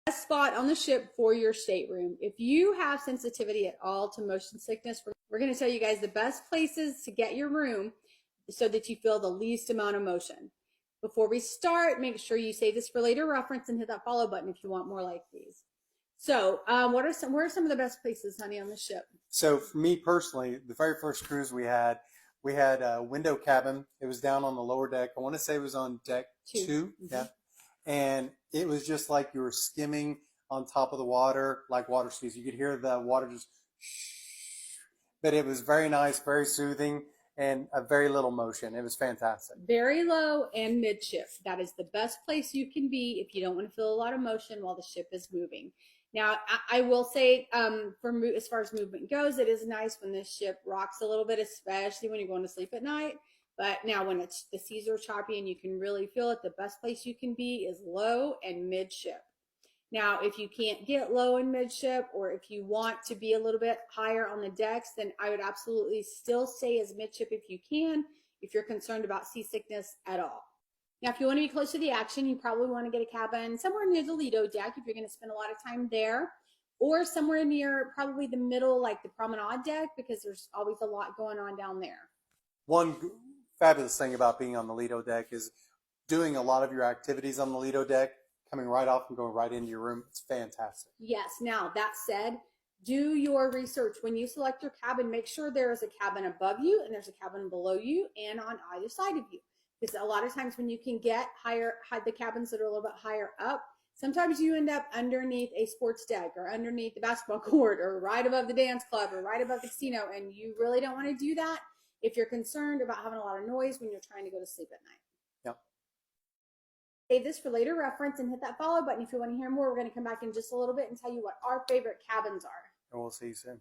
Best spot on the ship for your stateroom. If you have sensitivity at all to motion sickness, we're going to tell you guys the best places to get your room so that you feel the least amount of motion. Before we start, make sure you save this for later reference and hit that follow button if you want more like these. So where are some of the best places, honey, on the ship? So for me personally, the very first cruise we had a window cabin. It was down on the lower deck. I want to say it was on deck two. Mm-hmm. Yeah. And it was just like you were skimming on top of the water, like water skis. You could hear the water just but it was very nice, very soothing, and a very little motion. It was fantastic. Very low and midship. That is the best place you can be if you don't want to feel a lot of motion while the ship is moving. Now, I will say, as far as movement goes, it is nice when the ship rocks a little bit, especially when you're going to sleep at night. But now when the seas are choppy and you can really feel it, the best place you can be is low and midship. Now, if you can't get low and midship, or if you want to be a little bit higher on the decks, then I would absolutely still stay as midship if you can, if you're concerned about seasickness at all. Now, if you want to be close to the action, you probably want to get a cabin somewhere near the Lido deck if you're going to spend a lot of time there, or somewhere near probably the middle, like the promenade deck, because there's always a lot going on down there. One fabulous thing about being on the Lido deck is doing a lot of your activities on the Lido deck, coming right off and going right into your room. It's fantastic. Yes. Now, that said, do your research. When you select your cabin, make sure there is a cabin above you and there's a cabin below you and on either side of you. Because a lot of times when you can get the cabins that are a little bit higher up, sometimes you end up underneath a sports deck or underneath the basketball court or right above the dance club or right above the casino. And you really don't want to do that if you're concerned about having a lot of noise when you're trying to go to sleep at night. Yep. Save this for later reference and hit that follow button if you want to hear more. We're going to come back in just a little bit and tell you what our favorite cabins are. And we'll see you soon.